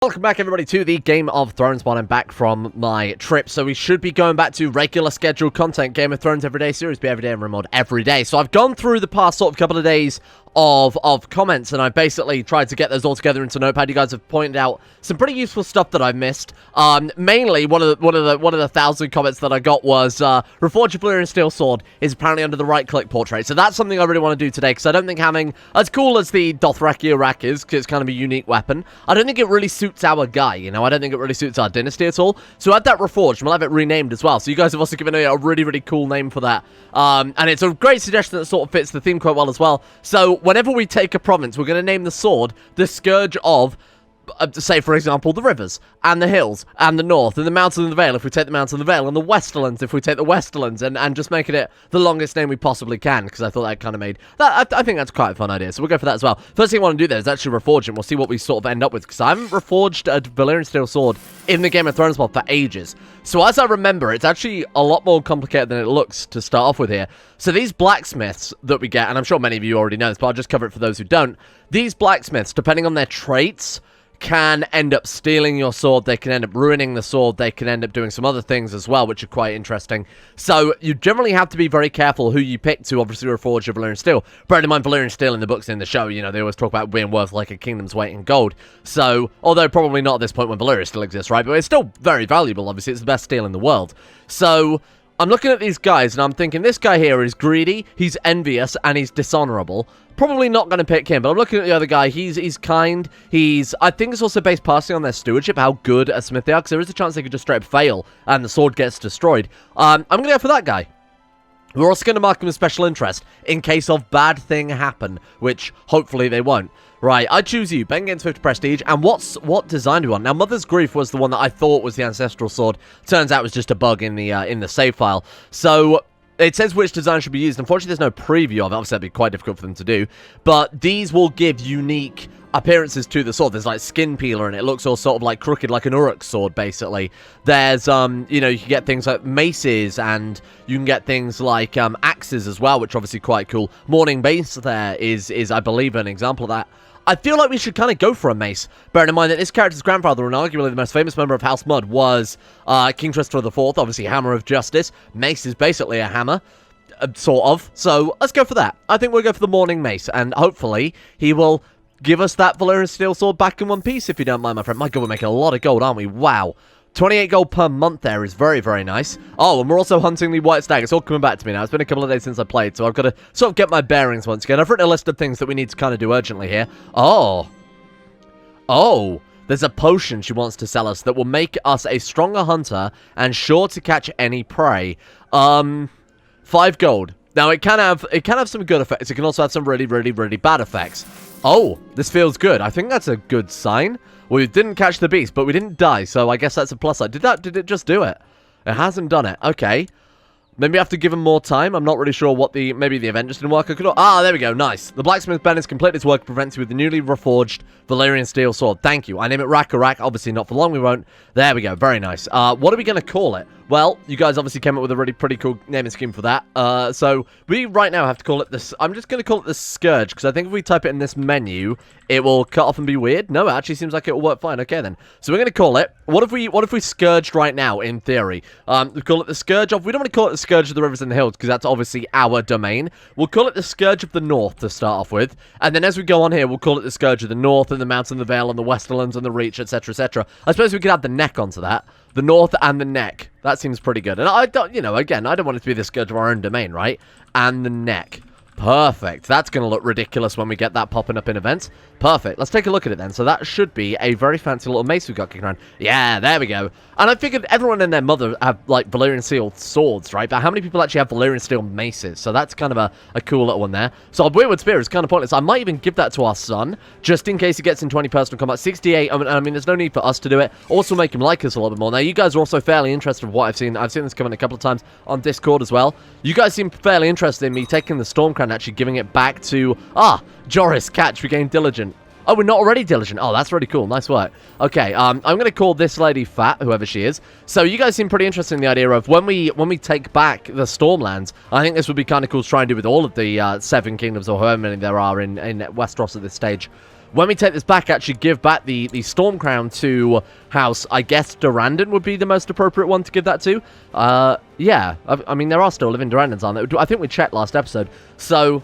Welcome back, everybody, to the Game of Thrones one. I'm back from my trip, so we should be going back to regular scheduled content. Game of Thrones Everyday series, be every day and remote every day. So I've gone through the past sort of couple of days of comments, and I've basically tried to get those all together into Notepad. You guys have pointed out some pretty useful stuff that I've missed. Mainly one of the 1,000 comments that I got was Reforging Valyrian Steel Sword is apparently under the right-click portrait. So that's something I really want to do today, because I don't think having as cool as the Dothraki Rack is, because it's kind of a unique weapon, I don't think it really suits our guy, you know. I don't think it really suits our dynasty at all. So add that Reforged, and we'll have it renamed as well. So you guys have also given it a really, really cool name for that. And it's a great suggestion that sort of fits the theme quite well as well. So whenever we take a province, we're going to name the sword the Scourge of, say, for example, the rivers, and the hills, and the north, and the mountains and the vale, if we take the mountains and the vale, and the Westerlands, if we take the Westerlands, and just making it the longest name we possibly can, because I thought that kind of made that, I think that's quite a fun idea, so we'll go for that as well. First thing I want to do there is actually reforge it. We'll see what we sort of end up with, because I haven't reforged a Valyrian Steel Sword in the Game of Thrones mod for ages. So as I remember, it's actually a lot more complicated than it looks to start off with here. So these blacksmiths that we get, and I'm sure many of you already know this, but I'll just cover it for those who don't. These blacksmiths, depending on their traits, can end up stealing your sword, they can end up ruining the sword, they can end up doing some other things as well, which are quite interesting. So you generally have to be very careful who you pick to obviously reforge your Valyrian Steel. Bear in mind, Valyrian Steel in the books, in the show, you know, they always talk about being worth like a kingdom's weight in gold. So, although probably not at this point when Valyria still exists, right? But it's still very valuable, obviously, it's the best steel in the world. So I'm looking at these guys, and I'm thinking, this guy here is greedy, he's envious, and he's dishonorable. Probably not going to pick him, but I'm looking at the other guy. He's kind. I think it's also based partially on their stewardship, how good a smith they are, because there is a chance they could just straight up fail, and the sword gets destroyed. I'm going to go for that guy. We're also going to mark him as special interest, in case of bad thing happen, which hopefully they won't. Right, I choose you. Ben gains 50 prestige, and what design do you want? Now, Mother's Grief was the one that I thought was the ancestral sword. Turns out it was just a bug in the save file. So it says which design should be used. Unfortunately, there's no preview of it. Obviously, that'd be quite difficult for them to do. But these will give unique appearances to the sword. There's like skin peeler, and it looks all sort of like crooked, like an Uruk sword, basically. There's, you know, you can get things like maces, and you can get things like axes as well, which are obviously quite cool. Morning Mace there is I believe, an example of that. I feel like we should kind of go for a mace, bearing in mind that this character's grandfather, and arguably the most famous member of House Mud, was King Tristan IV, obviously Hammer of Justice. Mace is basically a hammer, sort of, so let's go for that. I think we'll go for the Morning Mace, and hopefully he will give us that Valyrian Steel Sword back in one piece, if you don't mind, my friend. My God, we're making a lot of gold, aren't we? Wow. 28 gold per month there is very, very nice. Oh, and we're also hunting the White Stag. It's all coming back to me now. It's been a couple of days since I played, so I've got to sort of get my bearings once again. I've written a list of things that we need to kind of do urgently here. Oh, there's a potion she wants to sell us that will make us a stronger hunter and sure to catch any prey. 5 gold. Now, it can have some good effects. It can also have some really, really, really bad effects. Oh, this feels good. I think that's a good sign. We didn't catch the beast, but we didn't die, so I guess that's a plus side. Did it just do it? It hasn't done it. Okay. Maybe I have to give him more time. I'm not really sure what maybe the event just didn't work. There we go. Nice. The Blacksmith Ben has completed its work, prevents you with the newly reforged Valyrian Steel Sword. Thank you. I name it Rack. Obviously not for long, we won't. There we go. Very nice. What are we going to call it? Well, you guys obviously came up with a really pretty cool naming scheme for that. So we right now have to call it this. I'm just going to call it the Scourge, because I think if we type it in this menu, it will cut off and be weird. No, it actually seems like it will work fine. Okay, then. So we're going to call it. What if we Scourged right now, in theory? We call it the Scourge of. We don't want to call it the Scourge of the Rivers and the Hills, because that's obviously our domain. We'll call it the Scourge of the North to start off with, and then as we go on here, we'll call it the Scourge of the North and the Mountain, the Vale, and the Westerlands and the Reach, etc., etc. I suppose we could add the neck onto that. The North and the neck. That seems pretty good. And I don't, you know, again, I don't want it to be the Scourge of our own domain, right? And the neck. Perfect. That's going to look ridiculous when we get that popping up in events. Perfect. Let's take a look at it then. So that should be a very fancy little mace we've got kicking around. Yeah, there we go. And I figured everyone and their mother have, like, Valyrian Steel swords, right? But how many people actually have Valyrian Steel maces? So that's kind of a cool little one there. So our Weirwood Spear is kind of pointless. I might even give that to our son, just in case he gets in 20 personal combat. 68, I mean, there's no need for us to do it. Also make him like us a little bit more. Now, you guys are also fairly interested in what I've seen. I've seen this coming a couple of times on Discord as well. You guys seem fairly interested in me taking the Stormcrown and actually giving it back to... Joris, catch, we gain Diligent. Oh, we're not already Diligent. Oh, that's really cool. Nice work. Okay, I'm going to call this lady Fat, whoever she is. So you guys seem pretty interested in the idea of when we take back the Stormlands, I think this would be kind of cool to try and do with all of the 7 kingdoms or however many there are in Westeros at this stage. When we take this back, actually give back the Storm Crown to House, I guess Durandon would be the most appropriate one to give that to. Yeah, I mean, there are still living Durandons, aren't there? I think we checked last episode, so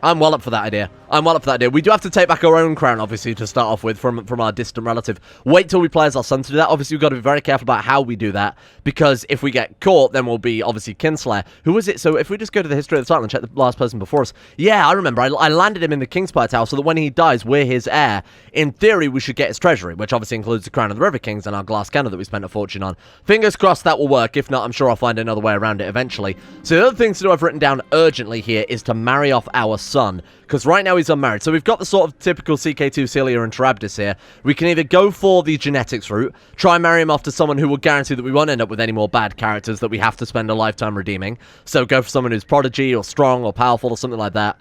I'm well up for that idea. We do have to take back our own crown, obviously, to start off with from our distant relative. Wait till we play as our son to do that. Obviously, we've got to be very careful about how we do that, because if we get caught, then we'll be, obviously, Kinslayer. Who was it? So if we just go to the history of the title and check the last person before us. Yeah, I remember. I landed him in the Kingspire Tower so that when he dies, we're his heir. In theory, we should get his treasury, which obviously includes the Crown of the River Kings and our glass cannon that we spent a fortune on. Fingers crossed that will work. If not, I'm sure I'll find another way around it eventually. So the other things to do I've written down urgently here is to marry off our son, because right now he's unmarried. So we've got the sort of typical CK2 Celia and Tarabdis here. We can either go for the genetics route, try and marry him off to someone who will guarantee that we won't end up with any more bad characters that we have to spend a lifetime redeeming. So go for someone who's prodigy or strong or powerful or something like that.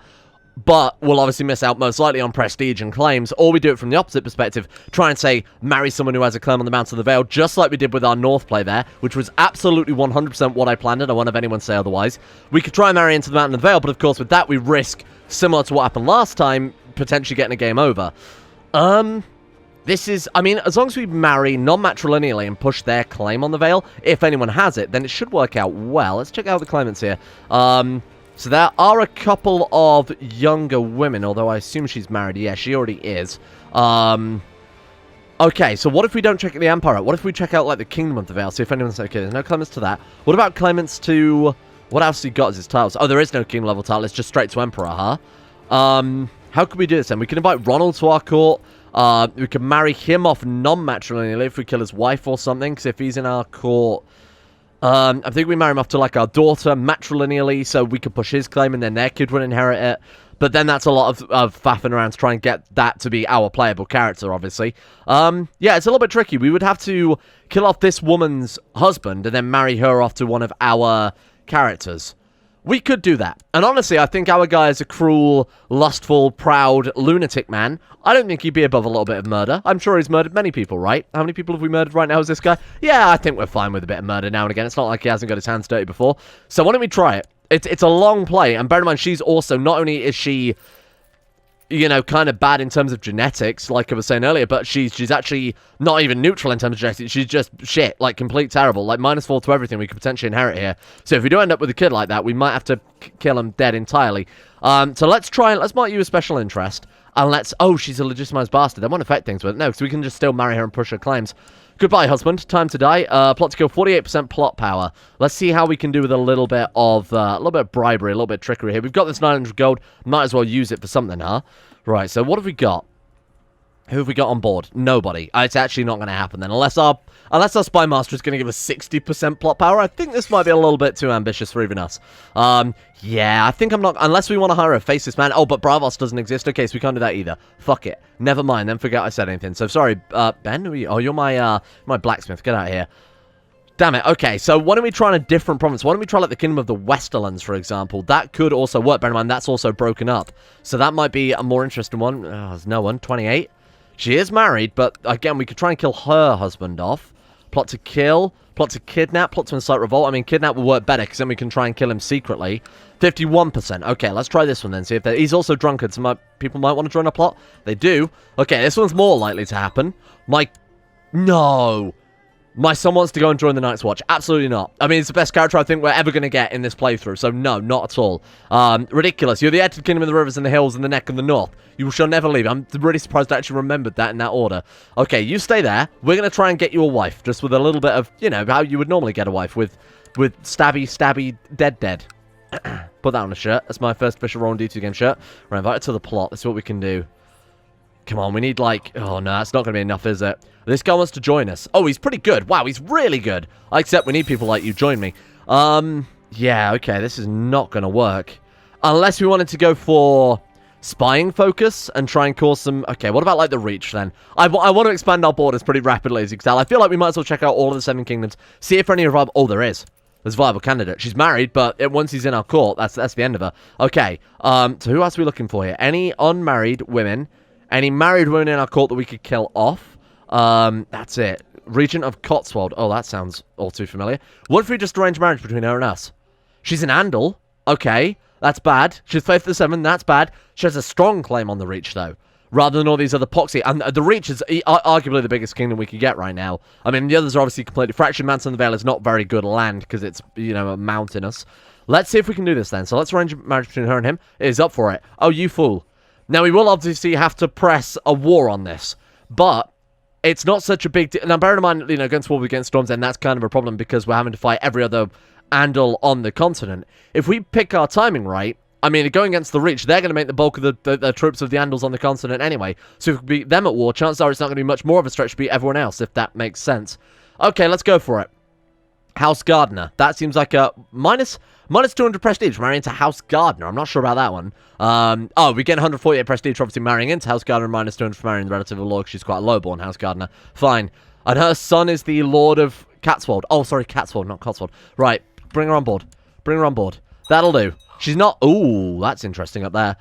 But we'll obviously miss out most likely on prestige and claims, or we do it from the opposite perspective, try and say, marry someone who has a claim on the Mount of the Vale, just like we did with our North play there, which was absolutely 100% what I planned, and I won't have anyone say otherwise. We could try and marry into the Mountain of the Vale, but of course with that we risk, similar to what happened last time, potentially getting a game over. This is, I mean, as long as we marry non-matrilineally and push their claim on the Vale, if anyone has it, then it should work out well. Let's check out the claimants here. So there are a couple of younger women, although I assume she's married. Yeah, she already is. Okay, so what if we don't check the Empire out? What if we check out, like, the Kingdom of the Vale? See if anyone's okay. There's no claimants to that. What about claimants to... What else he got as his titles? Oh, there is no King level title. It's just straight to Emperor, huh? How could we do this then? We can invite Ronald to our court. We can marry him off non-matrilineally if we kill his wife or something, because if he's in our court... I think we marry him off to, like, our daughter matrilineally, so we could push his claim and then their kid would inherit it. But then that's a lot of faffing around to try and get that to be our playable character, obviously. Yeah, it's a little bit tricky. We would have to kill off this woman's husband and then marry her off to one of our characters. We could do that. And honestly, I think our guy is a cruel, lustful, proud, lunatic man. I don't think he'd be above a little bit of murder. I'm sure he's murdered many people, right? How many people have we murdered right now as this guy? Yeah, I think we're fine with a bit of murder now and again. It's not like he hasn't got his hands dirty before. So why don't we try it? It's a long play. And bear in mind, she's also, not only is she... you know, kind of bad in terms of genetics, like I was saying earlier, but she's actually not even neutral in terms of genetics. She's just shit, like complete terrible, like -4 to everything we could potentially inherit here. So if we do end up with a kid like that, we might have to kill him dead entirely. So let's mark you a special interest, and let's... Oh, she's a legitimized bastard. That won't affect things with it. No, because we can just still marry her and push her claims. Goodbye, husband. Time to die. Plot to kill, 48% plot power. Let's see how we can do with a little bit of bribery, a little bit of trickery here. We've got this 900 gold. Might as well use it for something, huh? Right, so what have we got? Who have we got on board? Nobody. It's actually not going to happen then. Unless our spy master is going to give us 60% plot power. I think this might be a little bit too ambitious for even us. Yeah, I think I'm not... Unless we want to hire a faceless man. Oh, but Bravos doesn't exist. Okay, so we can't do that either. Fuck it. Never mind, then forget I said anything. So, sorry, Ben? Who are you? Oh, you're my blacksmith. Get out of here. Damn it. Okay, so why don't we try in a different province? Why don't we try, like, the Kingdom of the Westerlands, for example? That could also work. Bear in mind, that's also broken up. So that might be a more interesting one. Oh, there's no one. 28. She is married, but, again, we could try and kill her husband off. Plot to kill. Plot to kidnap. Plot to incite revolt. I mean, kidnap will work better, because then we can try and kill him secretly. 51%. Okay, let's try this one then. See if he's also drunkard, so people might want to join our plot. They do. Okay, this one's more likely to happen. No. My son wants to go and join the Night's Watch. Absolutely not. I mean, it's the best character I think we're ever going to get in this playthrough. So, no, not at all. Ridiculous. You're the heir to the Kingdom of the Rivers and the Hills and the Neck and the North. You shall never leave. I'm really surprised I actually remembered that in that order. Okay, you stay there. We're going to try and get you a wife. Just with a little bit of, you know, how you would normally get a wife. With stabby, dead. Put that on a shirt. That's my first official Roll and D2 game shirt. We're invited to the plot. Let's see what we can do. Come on, we need, like... Oh, no, that's not going to be enough, is it? This guy wants to join us. Oh, he's pretty good. Wow, he's really good. Except we need people like you. Join me. Yeah, okay, this is not going to work. Unless we wanted to go for spying focus and try and cause some... Okay, what about, like, the reach, then? I want to expand our borders pretty rapidly, as you can tell. I feel like we might as well check out all of the 7 kingdoms. See if any of our... Oh, there is. There's a viable candidate. She's married, but once he's in our court, that's the end of her. Okay, so who else are we looking for here? Any unmarried women... Any married women in our court that we could kill off? That's it. Regent of Cotswold. Oh, that sounds all too familiar. What if we just arrange marriage between her and us? She's an Andal. Okay, that's bad. She's faithful to 7. That's bad. She has a strong claim on the reach, though. rather than all these other poxy. And the Reach is arguably the biggest kingdom we could get right now. I mean, the others are obviously completely fractured. Mantle in the Vale is not very good land because it's, you know, mountainous. Let's see if we can do this then. So let's arrange a marriage between her and him. It is up for it. Oh, you fool. Now, we will obviously have to press a war on this, but it's not such a big deal. Now, bear in mind, you know, against war against Storms, and that's kind of a problem because we're having to fight every other Andal on the continent. If we pick our timing right, I mean, going against the Reach, they're going to make the bulk of the troops of the Andals on the continent anyway. So if we beat them at war, chances are it's not going to be much more of a stretch to beat everyone else, if that makes sense. Okay, let's go for it. House Gardener. That seems like a minus 200 prestige marrying into House Gardener. I'm not sure about that one. Oh, we get 148 prestige, obviously marrying into House Gardener, minus 200 for marrying the relative of law, because she's quite a lowborn House Gardener. Fine. And her son is the Lord of Catswold. Oh, sorry, Catswold, not Cotswold. Right, bring her on board. Bring her on board. That'll do. She's not... Ooh, that's interesting up there.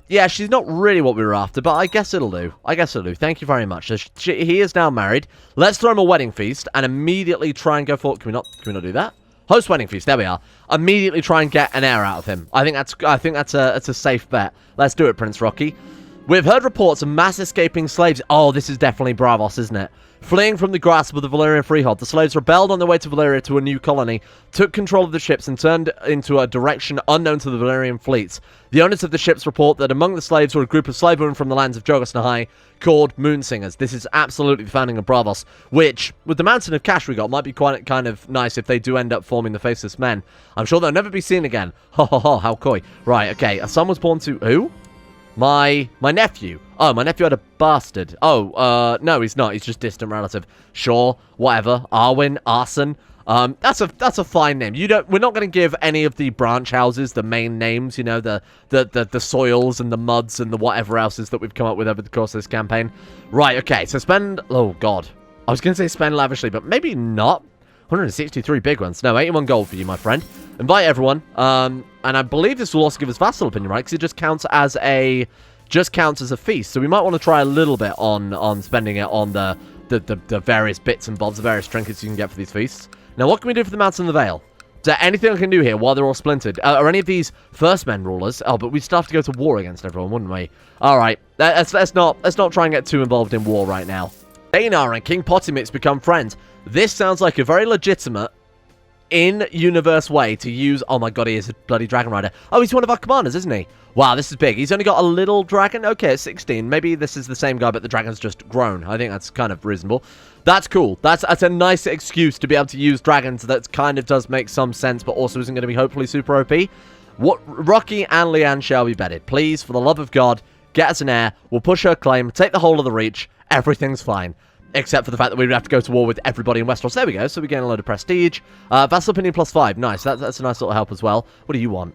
Yeah, she's not really what we were after, but I guess it'll do. I guess it'll do. Thank you very much. So he is now married. Let's throw him a wedding feast and immediately try and go for... Can we not do that? Host wedding feast. There we are. Immediately try and get an heir out of him. I think that's a safe bet. Let's do it, Prince Rocky. We've heard reports of mass escaping slaves. Oh, this is definitely Bravos, isn't it? Fleeing from the grasp of the Valyrian freehold, the slaves rebelled on their way to Valyria to a new colony, took control of the ships, and turned into a direction unknown to the Valyrian fleets. The owners of the ships report that among the slaves were a group of slave women from the lands of Jogos Nahai called Moonsingers. This is absolutely the founding of Bravos, which, with the mountain of cash we got, might be quite kind of nice if they do end up forming the Faceless Men. I'm sure they'll never be seen again. Ho ho ho, how coy. Right, okay, a son was born to... Who? My nephew. Oh, my nephew had a bastard. Oh, no, he's not. He's just distant relative. Sure, whatever. Arwen, Arson. That's a fine name. We're not going to give any of the branch houses the main names. You know, the soils and the muds and the whatever else is that we've come up with over the course of this campaign. Right. Okay. So spend. Oh God. I was going to say spend lavishly, but maybe not. 163 big ones. No, 81 gold for you, my friend. Invite everyone. And I believe this will also give us vassal opinion, right? Because it just counts as a feast. So we might want to try a little bit on spending it on the various bits and bobs, the various trinkets you can get for these feasts. Now, what can we do for the Mountain of the Vale? Is there anything I can do here while they're all splintered? Are any of these First Men rulers? Oh, but we'd still have to go to war against everyone, wouldn't we? All right. Let's not try and get too involved in war right now. Daenar and King Pottimix become friends. This sounds like a very legitimate, in-universe way to use... Oh my god, he is a bloody dragon rider. Oh, he's one of our commanders, isn't he? Wow, this is big. He's only got a little dragon. Okay, it's 16. Maybe this is the same guy, but the dragon's just grown. I think that's kind of reasonable. That's cool. That's a nice excuse to be able to use dragons that kind of does make some sense, but also isn't going to be hopefully super OP. What Rocky and Leanne shall be bedded. Please, for the love of God, get us an heir. We'll push her claim, take the whole of the Reach. Everything's fine. Except for the fact that we would have to go to war with everybody in Westeros. There we go. So we gain a load of prestige. Vassal opinion +5. Nice. That's a nice little help as well. What do you want?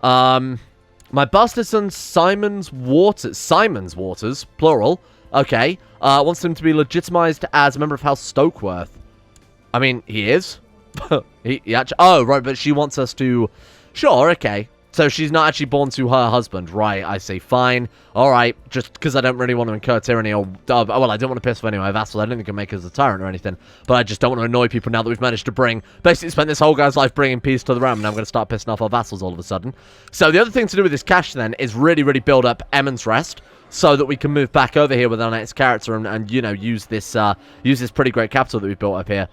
My bastard son Simon's Waters, plural. Okay. Wants him to be legitimized as a member of House Stokeworth. I mean, he is. he actually... Oh, right. But she wants us to... Sure. Okay. So she's not actually born to her husband. Right, I see. Fine. All right. Just because I don't really want to incur tyranny or... well, I don't want to piss off any of my vassals. I don't think it can make us a tyrant or anything. But I just don't want to annoy people now that we've managed to bring... Basically spent this whole guy's life bringing peace to the realm. And I'm going to start pissing off our vassals all of a sudden. So the other thing to do with this cash then is really, really build up Emond's Rest. So that we can move back over here with our next character and you know, use this pretty great capital that we've built up here.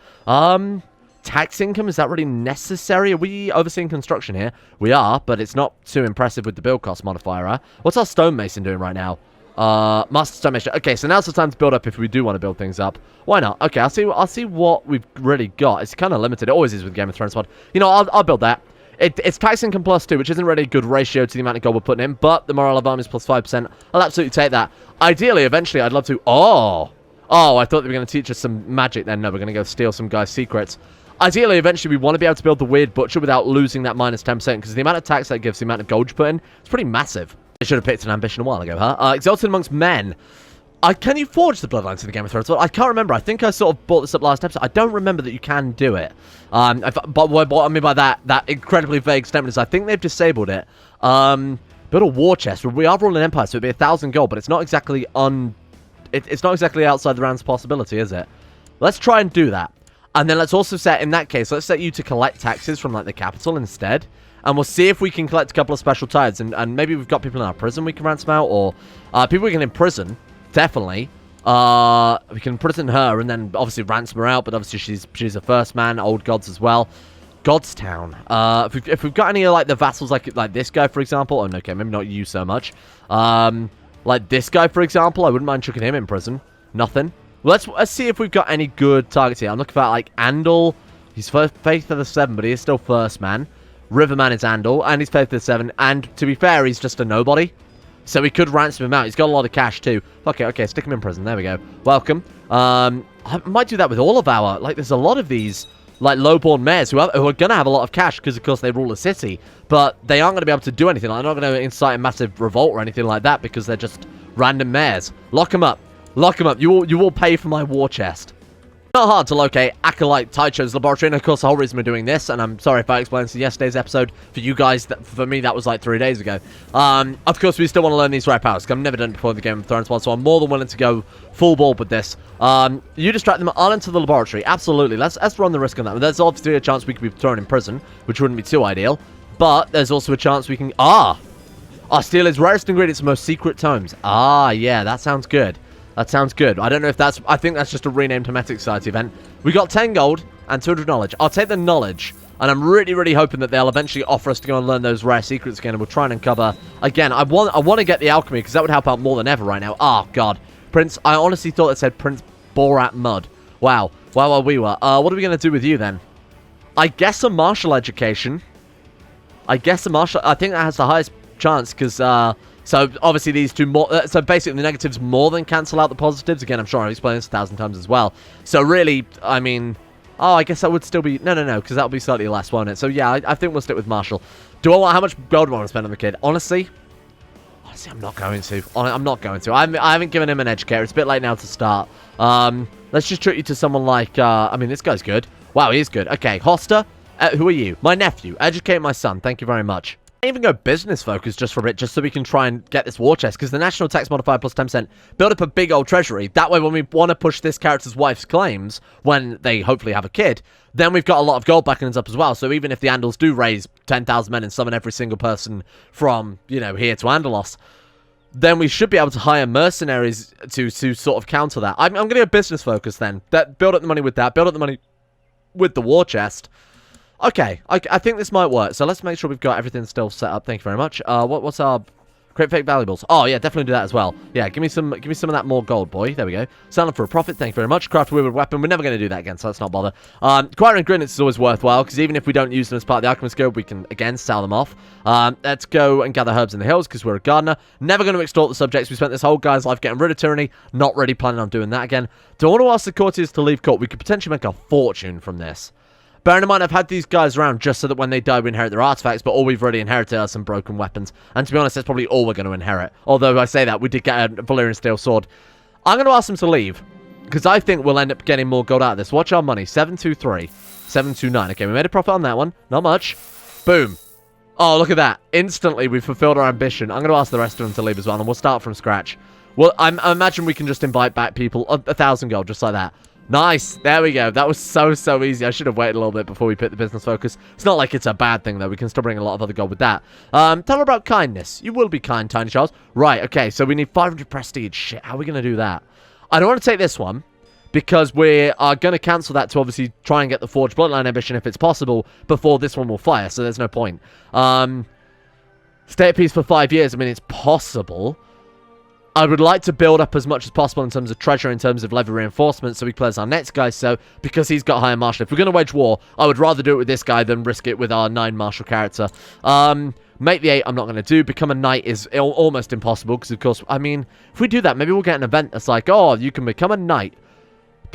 Tax income, is that really necessary? Are we overseeing construction here? We are, but it's not too impressive with the build cost modifier, huh? What's our stonemason doing right now? Master stonemason. Okay, so now's the time to build up if we do want to build things up. Why not? Okay, I'll see what we've really got. It's kind of limited. It always is with Game of Thrones mod. You know, I'll build that. It's tax income +2, which isn't really a good ratio to the amount of gold we're putting in, but the morale of armies +5%. I'll absolutely take that. Ideally, eventually, I'd love to... Oh, I thought they were going to teach us some magic then. No, we're going to go steal some guy's secrets. Ideally, eventually, we want to be able to build the weird butcher without losing that -10%, because the amount of tax that gives, the amount of gold you put in, it's pretty massive. I should have picked an ambition a while ago, huh? Exalted amongst men. Can you forge the bloodlines in the Game of Thrones? Well, I can't remember. I think I sort of brought this up last episode. I don't remember that you can do it. But what I mean by that incredibly vague statement is I think they've disabled it. Build a war chest. We are ruling an empire, so it'd be 1,000 gold, but it's not exactly it's not exactly outside the round's possibility, is it? Let's try and do that. And then let's also set, in that case, let's set you to collect taxes from, like, the capital instead. and we'll see if we can collect a couple of special tides, and maybe we've got people in our prison we can ransom out, or people we can imprison, definitely. We can imprison her, and then obviously ransom her out, but obviously she's a first man, old gods as well. Godstown. If we've got any, like, the vassals, like this guy, for example. Oh, no, okay, maybe not you so much. Like this guy, for example, I wouldn't mind chucking him in prison. Nothing. Well, let's see if we've got any good targets here. I'm looking for, like, Andal. He's Faith of the 7, but he is still first man. Riverman is Andal, and he's Faith of the 7. And, to be fair, he's just a nobody. So we could ransom him out. He's got a lot of cash, too. Okay, stick him in prison. There we go. Welcome. I might do that with all of our... Like, there's a lot of these, like, low-born mayors who are going to have a lot of cash because, of course, they rule a city. But they aren't going to be able to do anything. Like, they're not going to incite a massive revolt or anything like that because they're just random mayors. Lock them up. Lock them up. You will pay for my war chest. Not hard to locate Acolyte Taicho's laboratory, and of course the whole reason we're doing this, and I'm sorry if I explained this in yesterday's episode, for you guys, for me that was like 3 days ago. Of course we still want to learn these rare powers, because I've never done it before in the Game of Thrones one, so I'm more than willing to go full ball with this. You distract them, I'll enter the laboratory, absolutely, let's run the risk on that. There's obviously a chance we could be thrown in prison, which wouldn't be too ideal, but there's also a chance we can, steal his rarest ingredients and most secret tomes. Yeah, that sounds good. That sounds good. I don't know if that's... I think that's just a renamed Hermetic Society event. We got 10 gold and 200 knowledge. I'll take the knowledge. And I'm really, really hoping that they'll eventually offer us to go and learn those rare secrets again. And we'll try and uncover... Again, I want to get the alchemy because that would help out more than ever right now. Oh, God. Prince... I honestly thought it said Prince Borat Mud. Wow. Well, we were. What are we going to do with you then? I guess a martial education. I think that has the highest chance because... So, obviously, these two more... so, basically, the negatives more than cancel out the positives. Again, I'm sure I've explained this 1,000 times as well. So, really, I mean... I guess that would still be... No, because that would be slightly less, won't it? So, yeah, I think we'll stick with Marshall. How much gold do I want to spend on the kid? Honestly, I'm not going to. I'm not going to. I haven't given him an educator. It's a bit late now to start. Let's just treat you to someone like... I mean, this guy's good. Wow, he is good. Okay, Hoster, who are you? My nephew. Educate my son. Thank you very much. Even go business focus just for a bit, just so we can try and get this war chest, because the national tax modifier plus 10% build up a big old treasury. That way, when we want to push this character's wife's claims, when they hopefully have a kid, then we've got a lot of gold backing us up as well. So even if the Andals do raise 10,000 men and summon every single person from, you know, here to Andalos, then we should be able to hire mercenaries to sort of counter that. I'm going to go business focus then. Build up the money with that. Build up the money with the war chest. Okay, I think this might work. So let's make sure we've got everything still set up. Thank you very much. What's our create fake valuables? Oh yeah, definitely do that as well. Yeah, give me some of that more gold, boy. There we go. Sell them for a profit. Thank you very much. Craft a weird weapon. We're never going to do that again, so let's not bother. Acquiring ingredients is always worthwhile because even if we don't use them as part of the Alchemist Guild, we can again sell them off. Let's go and gather herbs in the hills because we're a gardener. Never going to extort the subjects. We spent this whole guy's life getting rid of tyranny. Not really planning on doing that again. Do I want to ask the courtiers to leave court? We could potentially make a fortune from this. Bearing in mind, I've had these guys around just so that when they die, we inherit their artifacts, but all we've really inherited are some broken weapons. And to be honest, that's probably all we're going to inherit. Although, I say that, we did get a Valyrian steel sword. I'm going to ask them to leave, because I think we'll end up getting more gold out of this. Watch our money. 723. 729. Okay, we made a profit on that one. Not much. Boom. Oh, look at that. Instantly, we've fulfilled our ambition. I'm going to ask the rest of them to leave as well, and we'll start from scratch. Well, I imagine we can just invite back people. 1,000 gold, just like that. Nice. There we go. That was so easy. I should have waited a little bit before we picked the business focus. It's not like it's a bad thing, though. We can still bring a lot of other gold with that. Tell her about kindness. You will be kind, Tiny Charles. Right, okay. So we need 500 prestige. Shit, how are we going to do that? I don't want to take this one because we are going to cancel that to obviously try and get the Forged Bloodline ambition if it's possible before this one will fire, so there's no point. Stay at peace for 5 years. I mean, it's possible. I would like to build up as much as possible in terms of treasure, in terms of levy reinforcements, so he plays our next guy, so, because he's got higher martial. If we're going to wage war, I would rather do it with this guy than risk it with our 9 martial character. Make the 8, I'm not going to do. Become a knight is almost impossible, because, of course, I mean, if we do that, maybe we'll get an event that's like, oh, you can become a knight.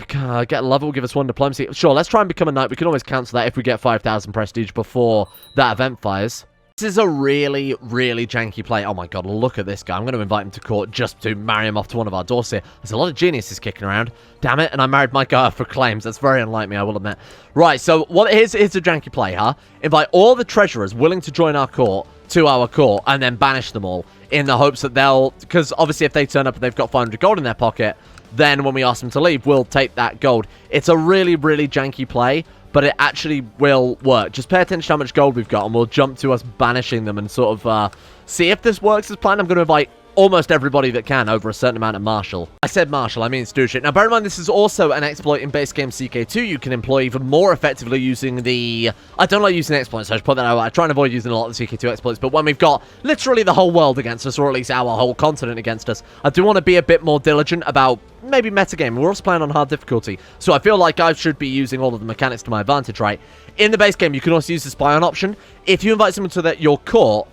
Get a level, give us 1 diplomacy. Sure, let's try and become a knight. We can always cancel that if we get 5,000 prestige before that event fires. This is a really janky play. Oh my god, look at this guy. I'm going to invite him to court just to marry him off to one of our daughters here. There's a lot of geniuses kicking around. Damn it, and I married my guy for claims. That's very unlike me, I will admit. Right, so here's a janky play, huh? Invite all the treasurers willing to join our court to our court and then banish them all in the hopes that they'll... Because obviously if they turn up and they've got 500 gold in their pocket, then when we ask them to leave, we'll take that gold. It's a really janky play, but it actually will work. Just pay attention to how much gold we've got, and we'll jump to us banishing them and sort of see if this works as planned. I'm going to invite almost everybody that can over a certain amount of marshal. I said marshal, I mean stewardship. Now, bear in mind, this is also an exploit in base game CK2. You can employ even more effectively using the... I don't like using exploits, so I should put that out. I try and avoid using a lot of the CK2 exploits, but when we've got literally the whole world against us, or at least our whole continent against us, I do want to be a bit more diligent about maybe metagame. We're also playing on hard difficulty, so I feel like I should be using all of the mechanics to my advantage, right? In the base game, you can also use the spy on option. If you invite someone to your court,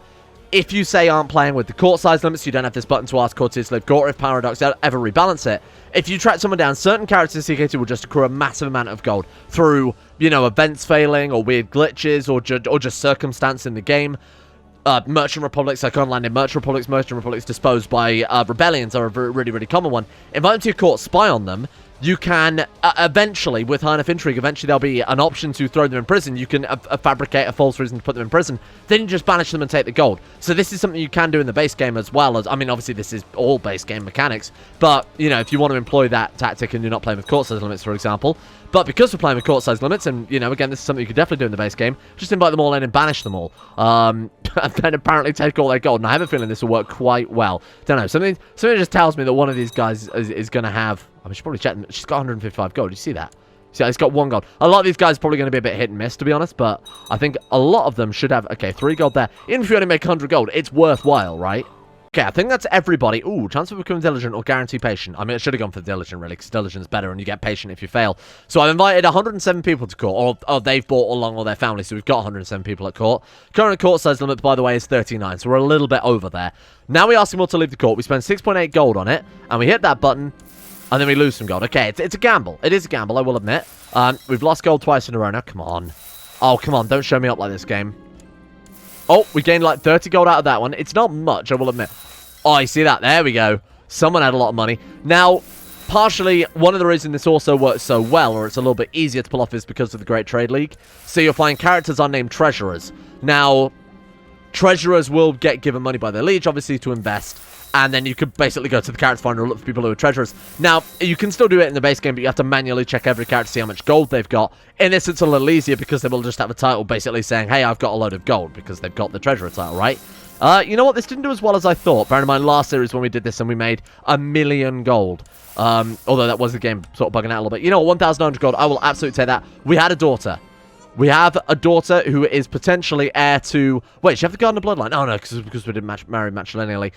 if you say aren't playing with the court size limits, you don't have this button to ask courtiers to leave court. If Paradox ever rebalance it, if you track someone down, certain characters in CK2 will just accrue a massive amount of gold through, you know, events failing or weird glitches or just circumstance in the game. Merchant Republics, like online Merchant Republics disposed by rebellions are a really, really common one. Invite them to your court, spy on them. You can, eventually, with high enough intrigue, eventually there'll be an option to throw them in prison. You can fabricate a false reason to put them in prison. Then you just banish them and take the gold. So this is something you can do in the base game as well as, I mean, obviously this is all base game mechanics. But, you know, if you want to employ that tactic and you're not playing with court size limits, for example. But because we're playing with court size limits, and, you know, again, this is something you could definitely do in the base game, just invite them all in and banish them all. And then apparently take all their gold. And I have a feeling this will work quite well. Don't know. Something just tells me that one of these guys is going to have... I should probably check. She's got 155 gold. You see that? See, it's got 1 gold. A lot of these guys are probably going to be a bit hit and miss, to be honest. But I think a lot of them should have... Okay, 3 gold there. Even if you only make 100 gold, it's worthwhile, right? Okay, I think that's everybody. Ooh, chance of becoming diligent or guarantee patient. I mean, I should have gone for diligent, really, because diligent's better and you get patient if you fail. So I've invited 107 people to court, or they've brought along all their family, so we've got 107 people at court. Current court size limit, by the way, is 39, so we're a little bit over there. Now we ask them all to leave the court. We spend 6.8 gold on it, and we hit that button, and then we lose some gold. Okay, it's a gamble. It is a gamble, I will admit. We've lost gold twice in a row now. Come on. Oh, come on, don't show me up like this game. Oh, we gained like 30 gold out of that one. It's not much, I will admit. Oh, you see that? There we go. Someone had a lot of money. Now, partially, one of the reasons this also works so well, or it's a little bit easier to pull off, is because of the Great Trade League. So you'll find characters are named treasurers. Now, treasurers will get given money by their liege, obviously, to invest. And then you could basically go to the character finder and look for people who are treasurers. Now, you can still do it in the base game, but you have to manually check every character to see how much gold they've got. In this, it's a little easier because they will just have a title basically saying, hey, I've got a load of gold, because they've got the treasurer title, right? You know what? This didn't do as well as I thought. Bear in mind, last series when we did this and we made 1 million gold. Although that was the game sort of bugging out a little bit. You know what? 1,900 gold. I will absolutely take that. We had a daughter. We have a daughter who is potentially heir to... Wait, she have the Garden of Bloodline? Oh, no, because we didn't marry matrilineally.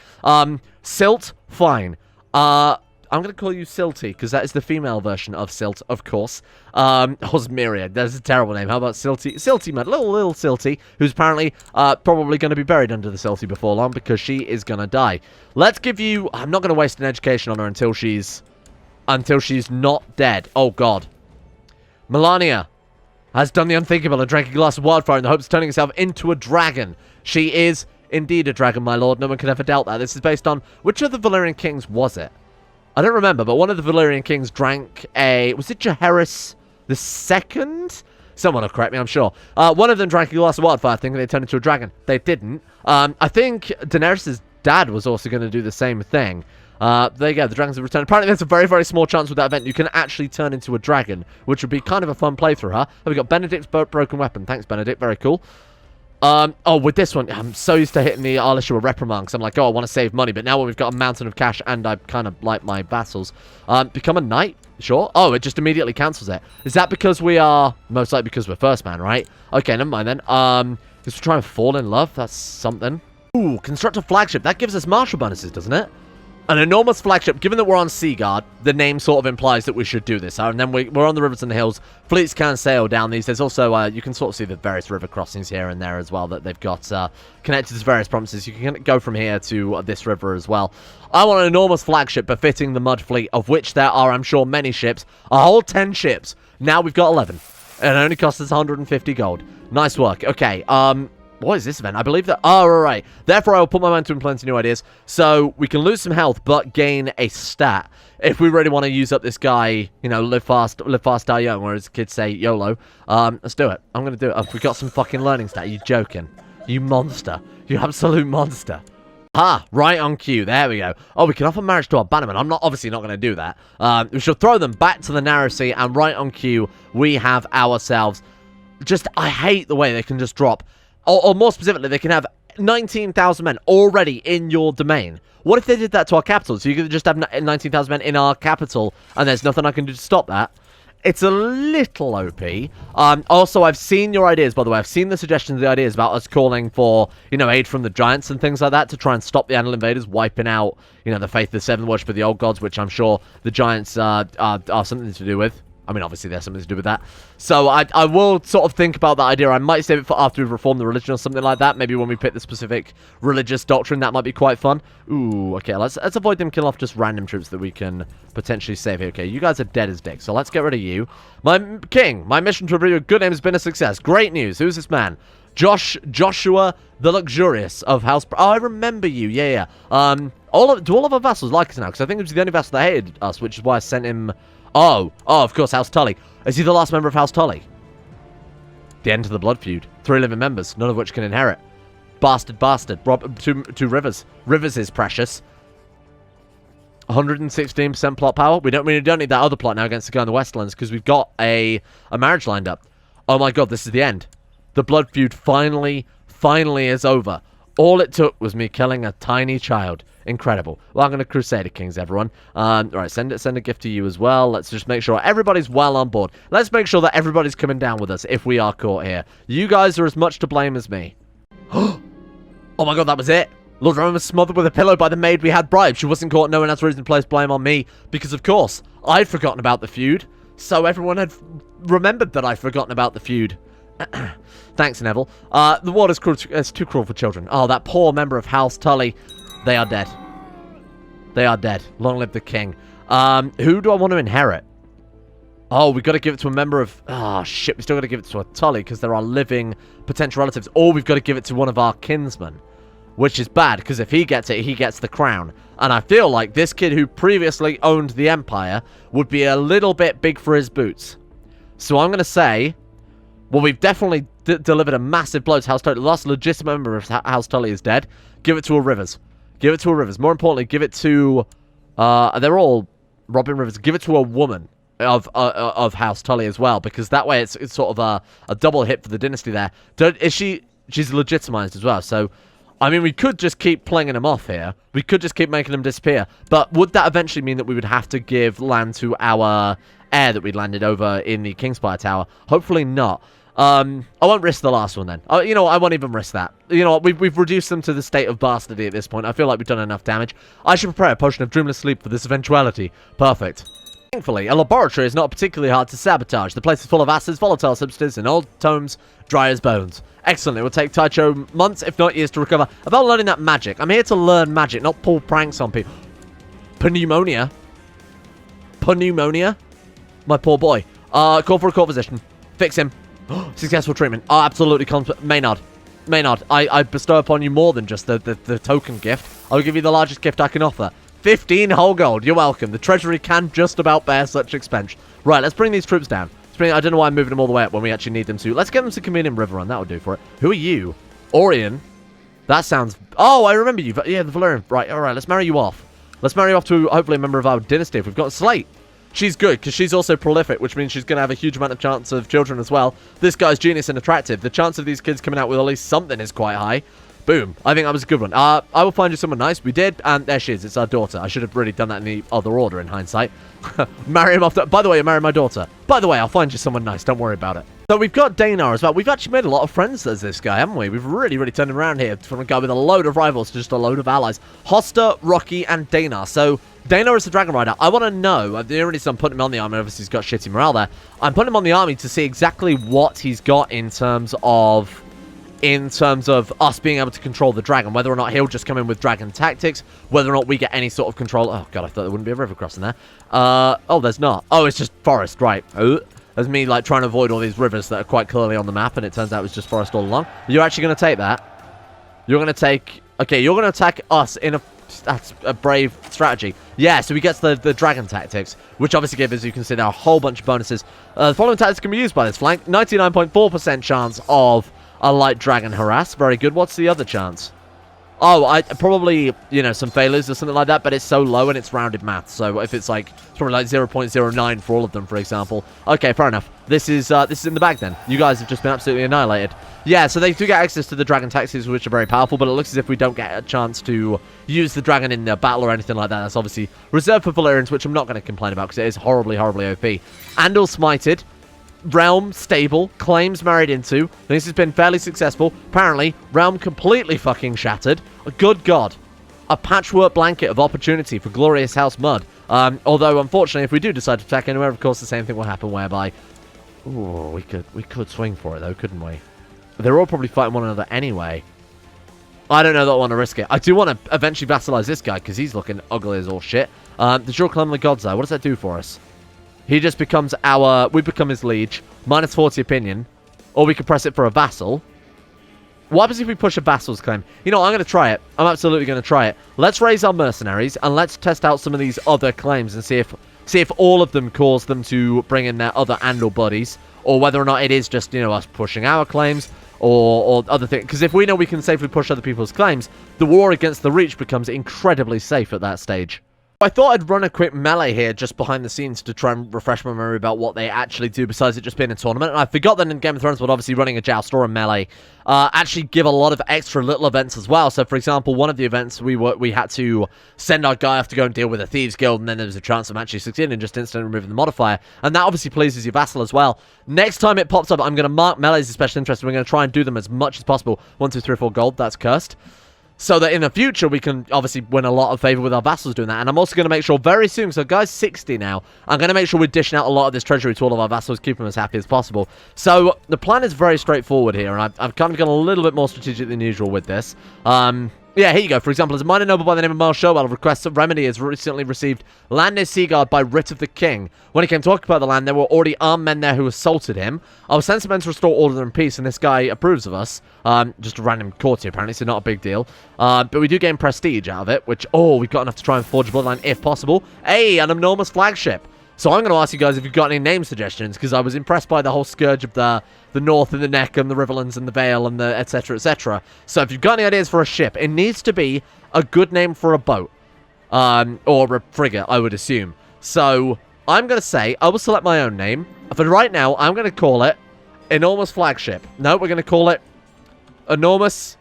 Silt, fine. I'm going to call you Silty, because that is the female version of Silt, of course. Osmiria, that's a terrible name. How about Silty? Silty, man, little Silty, who's apparently probably going to be buried under the Silty before long, because she is going to die. Let's give you... I'm not going to waste an education on her until she's not dead. Oh, God. Melania has done the unthinkable and drank a glass of wildfire in the hopes of turning herself into a dragon. She is indeed a dragon, my lord. No one can ever doubt that. This is based on... Which of the Valyrian kings was it? I don't remember, but one of the Valyrian kings drank a... Was it Jaehaerys II? Someone will correct me, I'm sure. One of them drank a glass of wildfire, thinking they turned into a dragon. They didn't. I think Daenerys' dad was also going to do the same thing. There you go, the dragons have returned. Apparently there's a very, very small chance with that event you can actually turn into a dragon, which would be kind of a fun playthrough, huh? We've got Benedict's broken weapon. Thanks, Benedict. Very cool. Oh, with this one, I'm so used to hitting the I'll issue a reprimand, because I'm like, oh, I want to save money. But now when we've got a mountain of cash and I kind of like my vassals, become a knight? Sure. Oh, it just immediately cancels it. Is that because we are... Most likely because we're first man, right? Okay, never mind then. Because we're trying to fall in love. That's something. Ooh, construct a flagship. That gives us martial bonuses, doesn't it? An enormous flagship. Given that we're on Seaguard, the name sort of implies that we should do this. And then we're on the rivers and the hills. Fleets can sail down these. There's also, you can sort of see the various river crossings here and there as well that they've got connected to various provinces. You can go from here to this river as well. I want an enormous flagship befitting the Mud Fleet, of which there are, I'm sure, many ships. A whole 10 ships. Now we've got 11. It only costs us 150 gold. Nice work. Okay, what is this event? I believe that... Oh, right. Therefore, I will put my mind to implement new ideas. So, we can lose some health, but gain a stat. If we really want to use up this guy, you know, live fast, die young, or as kids say, YOLO. Let's do it. I'm going to do it. We got some fucking learning stat. Are you joking? You monster. You absolute monster. Ah, right on cue. There we go. Oh, we can offer marriage to our bannerman. I'm obviously not going to do that. We shall throw them back to the narrow sea, and right on cue, we have ourselves. I hate the way they can just drop, or more specifically, they can have 19,000 men already in your domain. What if they did that to our capital? So you could just have 19,000 men in our capital, and there's nothing I can do to stop that. It's a little OP. Also, I've seen your ideas, by the way. I've seen the suggestions, the ideas about us calling for, aid from the giants and things like that to try and stop the Andal invaders, wiping out, the faith of the seven, worship of the old gods, which I'm sure the giants are something to do with. I mean, obviously, there's something to do with that. So I will sort of think about that idea. I might save it for after we've reformed the religion or something like that. Maybe when we pick the specific religious doctrine, that might be quite fun. Ooh, okay, let's avoid them killing off just random troops that we can potentially save here. Okay, you guys are dead as dicks, so let's get rid of you. My king, my mission to reveal your good name has been a success. Great news. Who's this man? Joshua the Luxurious of House... Oh, I remember you. Yeah. Do all of our vassals like us now? Because I think it was the only vassal that hated us, which is why I sent him... Oh, of course, House Tully. Is he the last member of House Tully? The end of the blood feud. 3 living members, none of which can inherit. Bastard. Two Rivers. Rivers is precious. 116% plot power. We don't need that other plot now against the guy in the Westlands because we've got a marriage lined up. Oh my god, this is the end. The blood feud finally is over. All it took was me killing a tiny child. Incredible. Welcome to Crusader Kings, everyone. Alright, send a gift to you as well. Let's just make sure everybody's well on board. Let's make sure that everybody's coming down with us if we are caught here. You guys are as much to blame as me. Oh my god, that was it. Lord Roman was smothered with a pillow by the maid we had bribed. She wasn't caught. No one has reason to place blame on me. Because, of course, I'd forgotten about the feud. So everyone had remembered that I'd forgotten about the feud. Thanks, Neville. The world is cruel. It's too cruel for children. Oh, that poor member of House Tully. They are dead. They are dead. Long live the king. Who do I want to inherit? Oh, we've got to give it to a member of... Oh, shit. We still got to give it to a Tully because there are living potential relatives. Or we've got to give it to one of our kinsmen. Which is bad because if he gets it, he gets the crown. And I feel like this kid who previously owned the Empire would be a little bit big for his boots. So I'm going to say... Well, we've definitely delivered a massive blow to House Tully. The last legitimate member of House Tully is dead. Give it to a Rivers. Give it to a Rivers. More importantly, give it to... they're all Robin Rivers. Give it to a woman of House Tully as well. Because that way it's sort of a double hit for the dynasty there. She's legitimized as well. So, I mean, we could just keep playing them off here. We could just keep making them disappear. But would that eventually mean that we would have to give land to our heir that we'd landed over in the Kingspire Tower? Hopefully not. I won't risk the last one then. You know what? I won't even risk that. You know what? We've reduced them to the state of bastardy at this point. I feel like we've done enough damage. I should prepare a potion of dreamless sleep for this eventuality. Perfect. Thankfully, a laboratory is not particularly hard to sabotage. The place is full of acids, volatile substances, and old tomes dry as bones. Excellent. It will take Taicho months, if not years, to recover. About learning that magic. I'm here to learn magic, not pull pranks on people. Pneumonia. My poor boy. Call for a court physician. Fix him. Successful treatment. Oh, absolutely. Maynard, I bestow upon you more than just the token gift. I'll give you the largest gift I can offer. 15 whole gold. You're welcome. The Treasury can just about bear such expense. Right, let's bring these troops down. I don't know why I'm moving them all the way up when we actually need them to. Let's get them to Convenient River Run. That'll do for it. Who are you? Orion. That sounds... Oh, I remember you. Yeah, the Valyrian. Right, alright. Let's marry you off. Let's marry you off to, hopefully, a member of our dynasty if we've got a slate. She's good, because she's also prolific, which means she's going to have a huge amount of chance of children as well. This guy's genius and attractive. The chance of these kids coming out with at least something is quite high. Boom. I think that was a good one. I will find you someone nice. We did, and there she is. It's our daughter. I should have really done that in the other order in hindsight. Marry him off to... By the way, you're marrying my daughter. By the way, I'll find you someone nice. Don't worry about it. So we've got Dana as well. We've actually made a lot of friends as this guy, haven't we? We've really turned him around here from a guy with a load of rivals to just a load of allies. Hoster, Rocky, and Dana. So Dana is the Dragon Rider. I want to know... The only reason I'm putting him on the army, obviously he's got shitty morale there. I'm putting him on the army to see exactly what he's got in terms of us being able to control the dragon, whether or not he'll just come in with dragon tactics, whether or not we get any sort of control. Oh god, I thought there wouldn't be a river crossing there. Oh, there's not. Oh, it's just forest, right. There's me like trying to avoid all these rivers that are quite clearly on the map, and it turns out it was just forest all along. You're actually going to take that. You're going to take... Okay, you're going to attack us in a... That's a brave strategy. Yeah, so he gets the dragon tactics, which obviously give, as you can see now, a whole bunch of bonuses. The following tactics can be used by this flank. 99.4% chance of a light dragon harass. Very good. What's the other chance? Oh, I probably, you know, some failures or something like that, but it's so low and it's rounded math. So if it's like, it's probably like 0.09 for all of them, for example. Okay, fair enough. This is in the bag then. You guys have just been absolutely annihilated. Yeah, so they do get access to the dragon taxis, which are very powerful, but it looks as if we don't get a chance to use the dragon in the battle or anything like that. That's obviously reserved for Valyrians, which I'm not going to complain about because it is horribly, horribly OP. Andal smited. Realm stable, claims married into. This has been fairly successful. Apparently, realm completely fucking shattered. Good God. A patchwork blanket of opportunity for glorious House Mud. Although, unfortunately, if we do decide to attack anywhere, of course, the same thing will happen whereby... Ooh, we could swing for it, though, couldn't we? They're all probably fighting one another anyway. I don't know that I want to risk it. I do want to eventually vassalize this guy, because he's looking ugly as all shit. The Jewel Clan of the Gods, though, what does that do for us? He just becomes we become his liege, minus 40 opinion, or we could press it for a vassal. What happens if we push a vassal's claim? You know, I'm going to try it. I'm absolutely going to try it. Let's raise our mercenaries, and let's test out some of these other claims and see if all of them cause them to bring in their other Andal buddies, or whether or not it is just, you know, us pushing our claims, or other things. Because if we know we can safely push other people's claims, the war against the Reach becomes incredibly safe at that stage. I thought I'd run a quick melee here just behind the scenes to try and refresh my memory about what they actually do besides it just being a tournament. And I forgot that in Game of Thrones, but obviously running a joust or a melee actually give a lot of extra little events as well. So, for example, one of the events we had to send our guy off to go and deal with a Thieves Guild, and then there was a chance of actually succeeding and just instantly removing the modifier. And that obviously pleases your vassal as well. Next time it pops up, I'm going to mark melees as special interest. We're going to try and do them as much as possible. 1, 2, 3, 4 gold. That's cursed. So that in the future, we can obviously win a lot of favor with our vassals doing that. And I'm also going to make sure very soon, so guy's 60 now, I'm going to make sure we're dishing out a lot of this treasury to all of our vassals, keep them as happy as possible. So the plan is very straightforward here, and I've kind of gone a little bit more strategic than usual with this. Yeah, here you go. For example, as a minor noble by the name of Miles Showell requests a remedy has recently received land near Seaguard by writ of the king. When he came to occupy the land, there were already armed men there who assaulted him. I was sent some men to restore order and peace, and this guy approves of us. Just a random courtier, apparently, so not a big deal. But we do gain prestige out of it, which, we've got enough to try and forge a bloodline if possible. Hey, an enormous flagship. So I'm going to ask you guys if you've got any name suggestions, because I was impressed by the whole scourge of the North and the Neck and the Riverlands and the Vale and the etc, etc. So if you've got any ideas for a ship, it needs to be a good name for a boat. Or a frigate, I would assume. So I'm going to say, I will select my own name. For right now, I'm going to call it Enormous Flagship. No, we're going to call it Enormous...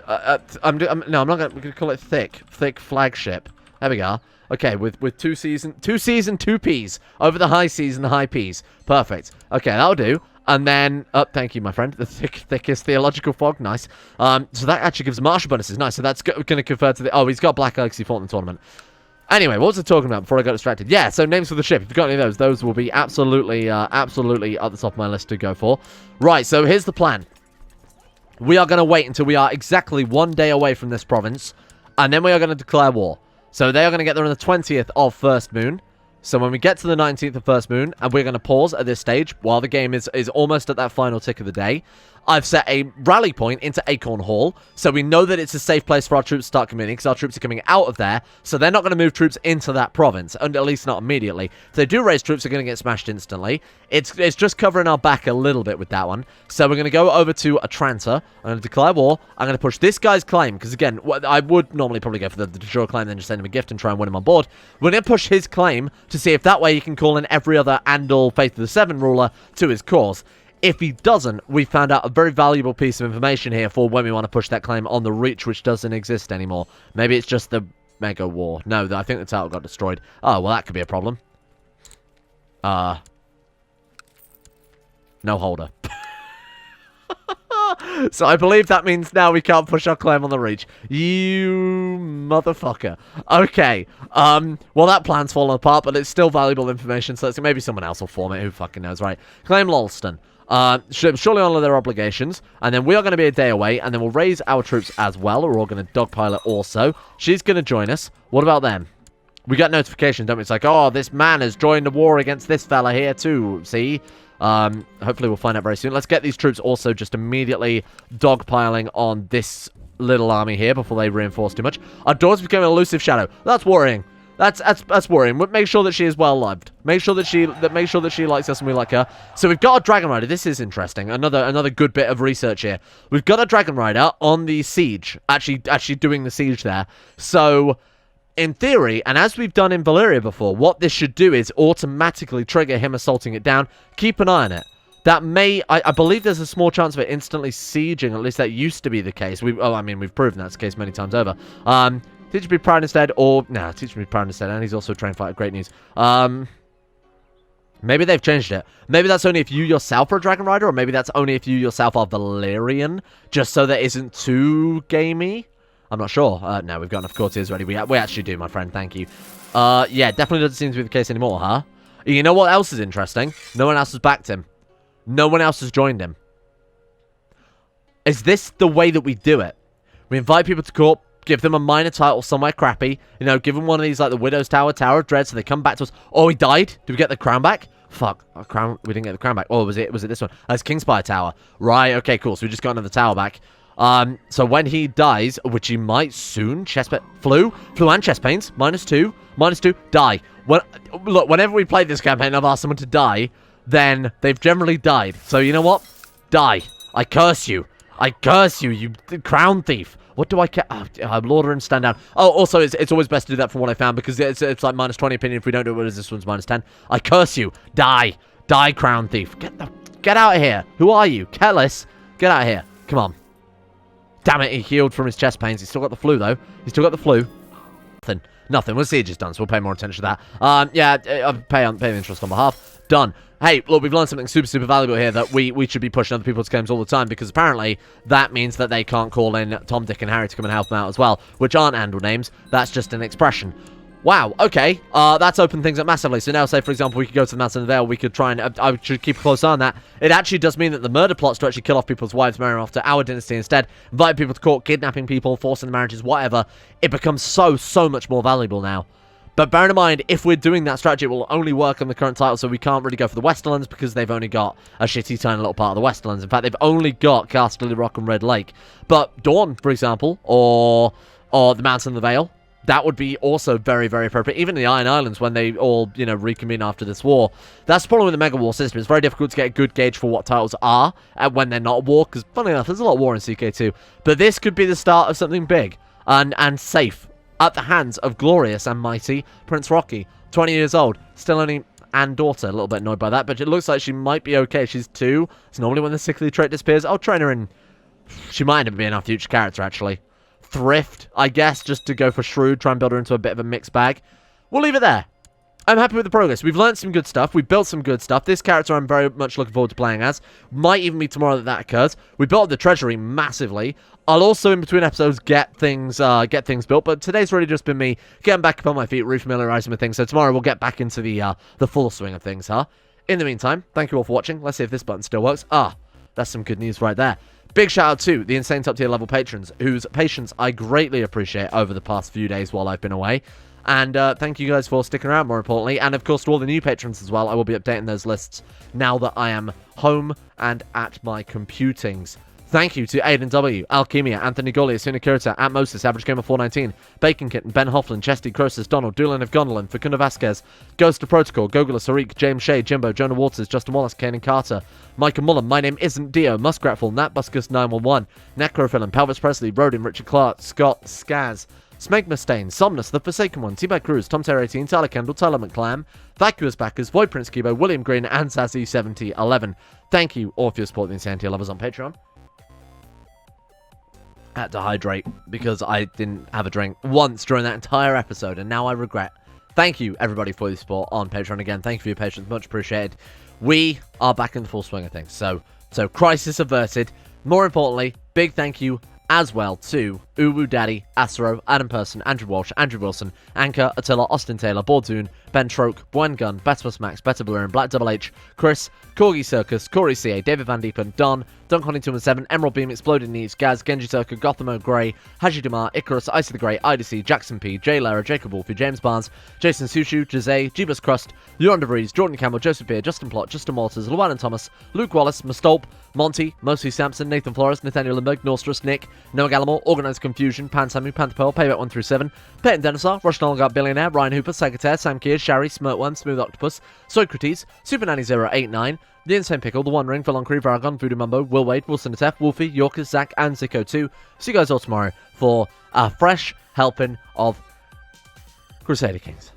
I'm not going to call it Thick Flagship. There we go. Okay, with two seas, two P's. Over the high seas and the high P's. Perfect. Okay, that'll do. And then, thank you, my friend. The thickest theological fog. Nice. So that actually gives martial bonuses. Nice. So that's going to convert to the... Oh, he's got Black Oaks he fought in the tournament. Anyway, what was I talking about before I got distracted? Yeah, so names for the ship. If you've got any of those will be absolutely at the top of my list to go for. Right, so here's the plan. We are going to wait until we are exactly 1 day away from this province. And then we are going to declare war. So they are going to get there on the 20th of First Moon. So when we get to the 19th of First Moon, and we're going to pause at this stage while the game is almost at that final tick of the day, I've set a rally point into Acorn Hall, so we know that it's a safe place for our troops to start coming in, because our troops are coming out of there, so they're not going to move troops into that province, and at least not immediately. If they do raise troops, they're going to get smashed instantly. It's just covering our back a little bit with that one. So we're going to go over to Atranta. I'm going to declare war. I'm going to push this guy's claim, because again, I would normally probably go for the de jure claim, then just send him a gift and try and win him on board. We're going to push his claim to see if that way he can call in every other Andal Faith of the Seven ruler to his cause. If he doesn't, we found out a very valuable piece of information here for when we want to push that claim on the Reach, which doesn't exist anymore. Maybe it's just the Mega War. No, I think the title got destroyed. Oh, well, that could be a problem. No holder. So I believe that means now we can't push our claim on the Reach. You motherfucker. Okay. Well, that plan's fallen apart, but it's still valuable information, so maybe someone else will form it. Who fucking knows, right? Claim Lolston. Surely honor their obligations, and then we are going to be a day away, and then we'll raise our troops as well. We're all going to dogpile it also. She's going to join us. What about them? We got notifications, don't we? It's like, oh, this man has joined the war against this fella here too, see? Hopefully we'll find out very soon. Let's get these troops also just immediately dogpiling on this little army here before they reinforce too much. Our doors became an elusive shadow. That's worrying. That's worrying. Make sure that she is well loved. Make sure that she likes us and we like her. So we've got a Dragon Rider. This is interesting. Another good bit of research here. We've got a Dragon Rider on the siege, actually doing the siege there. So in theory, and as we've done in Valyria before, what this should do is automatically trigger him assaulting it down. Keep an eye on it. That may, I believe there's a small chance of it instantly sieging. At least that used to be the case. I mean, we've proven that's the case many times over. Teach him to be proud instead, or... Nah, teach him to be proud instead, and he's also a trained fighter. Great news. Maybe they've changed it. Maybe that's only if you yourself are a Dragon Rider, or maybe that's only if you yourself are Valyrian, just so that isn't too gamey. I'm not sure. No, we've got enough courtiers ready. We actually do, my friend. Thank you. Yeah, definitely doesn't seem to be the case anymore, huh? You know what else is interesting? No one else has backed him. No one else has joined him. Is this the way that we do it? We invite people to court, give them a minor title somewhere crappy. You know, give them one of these, like the Widow's Tower, Tower of Dread, so they come back to us. Oh, he died? Did we get the crown back? Fuck. Our crown, we didn't get the crown back. Oh, was it this one? That's Kingspire Tower. Right, okay, cool. So we just got another tower back. So when he dies, which he might soon, flu and chest pains, -2, die. Look, whenever we play this campaign, I've asked someone to die, then they've generally died. So you know what? Die. I curse you. I curse you, you crown thief. What do I care? Oh, Lord and stand down. Oh, also, it's always best to do that from what I found, because it's like -20 opinion. If we don't do it, what is this one's -10? I curse you. Die. Die, crown thief. Get out of here. Who are you? Kellis. Get out of here. Come on. Damn it, he healed from his chest pains. He's still got the flu, though. He's still got the flu. Nothing. Well, siege is done, so we'll pay more attention to that. Yeah, pay interest on behalf. Done. Hey, look, we've learned something super, super valuable here, that we should be pushing other people's games all the time, because apparently that means that they can't call in Tom, Dick, and Harry to come and help them out as well, which aren't Andal names. That's just an expression. Wow, okay. That's opened things up massively. So now, say, for example, we could go to the Mountain of the Vale, we could try and... I should keep a close eye on that. It actually does mean that the murder plots to actually kill off people's wives, marry them off to our dynasty instead, invite people to court, kidnapping people, forcing marriages, whatever, it becomes so much more valuable now. But bear in mind, if we're doing that strategy, it will only work on the current title, so we can't really go for the Westerlands, because they've only got a shitty tiny little part of the Westerlands. In fact, they've only got Casterly Rock and Red Lake. But Dawn, for example, or the Mountain of the Vale, that would be also very, very appropriate. Even the Iron Islands, when they all, you know, reconvene after this war. That's the problem with the Mega War system. It's very difficult to get a good gauge for what titles are when they're not at war, because, funny enough, there's a lot of war in CK2. But this could be the start of something big and safe, at the hands of glorious and mighty Prince Rocky. 20 years old, still only and daughter. A little bit annoyed by that, but it looks like she might be okay. She's 2. It's normally when the sickly trait disappears. I'll train her in... She might end up being our future character, actually. Thrift, I guess, just to go for shrewd, try and build her into a bit of a mixed bag. We'll leave it there. I'm happy with the progress. We've learned some good stuff. We've built some good stuff. This character I'm very much looking forward to playing as. Might even be tomorrow that occurs. We built the Treasury massively. I'll also, in between episodes, get things built. But today's really just been me getting back up on my feet, refamiliarizing with things. So tomorrow we'll get back into the full swing of things, huh? In the meantime, thank you all for watching. Let's see if this button still works. That's some good news right there. Big shout out to the insane top tier level patrons, whose patience I greatly appreciate over the past few days while I've been away. And thank you guys for sticking around, more importantly. And, of course, to all the new patrons as well. I will be updating those lists now that I am home and at my computings. Thank you to Aiden W, Alchemia, Anthony Gollier, Sunakirita, At Moses, Average Gamer 419, Bacon Kitten, Ben Hofflin, Chesty, Croesus, Donald, Doolin of Gondolin, Facunda Vasquez, Ghost of Protocol, Gogula, Sarik, James Shea, Jimbo, Jonah Waters, Justin Wallace, Kanan Carter, Micah Mullen, My Name Isn't Dio, Muskratful, Nat Buskus 911, Necrophilin, Pelvis Presley, Rodin, Richard Clark, Scott, Skaz, Smegma Stain, Somnus, The Forsaken One, T-Bag Cruz, Tom Terry 18, Tyler Kendall, Tyler McClam, Vacuous Backers, Void Prince Kibo, William Green, and Sassy7011. Thank you all for your support of the Insanity Lovers on Patreon. I had to hydrate because I didn't have a drink once during that entire episode, and now I regret. Thank you, everybody, for your support on Patreon. Again, thank you for your patience. Much appreciated. We are back in the full swing of things. So crisis averted. More importantly, big thank you as well to Uwu Daddy, Asero, Adam Person, Andrew Walsh, Andrew Wilson, Anchor, Attila, Austin Taylor, Bordoon, Ben Troke, Buen Gun, Betmus Max, Better Blue, and Black Double H, Chris, Corgi Circus, Corey CA, David Van Diepen, Don, Dunk Hunting 217, Emerald Beam, Exploding Needs, Gaz, Genji Circle, Gotham O'Grey, Haji Dumar, Icarus, Icy the Grey, IDC, Jackson P, Jay Lara, Jacob Wolfie, James Barnes, Jason Sushu, Jose, Jeebus Crust, Leon DeVries, Jordan Campbell, Joseph Beer, Justin Plott, Justin Walters, Llewellyn Thomas, Luke Wallace, Mastolp, Monty, Mosi Sampson, Nathan Flores, Nathaniel Limburg, Norstress, Nick, Noah Gallimore, Organised Confusion, Pan Samu, Panther Pearl, Payback 1 through 7, Pet and Denisar, Russian Oligarch Billionaire, Ryan Hooper, Sagittaire, Sam Keir, Shari, Smirtworm, Smooth Octopus, Socrates, Super Nanny 089, The Insane Pickle, The One Ring, Philon Cree, Varagon, Voodoo Mumbo, Will Wade, Wilson Atef, Wolfie, Yorkers, Zach, and CK2. See you guys all tomorrow for a fresh helping of Crusader Kings.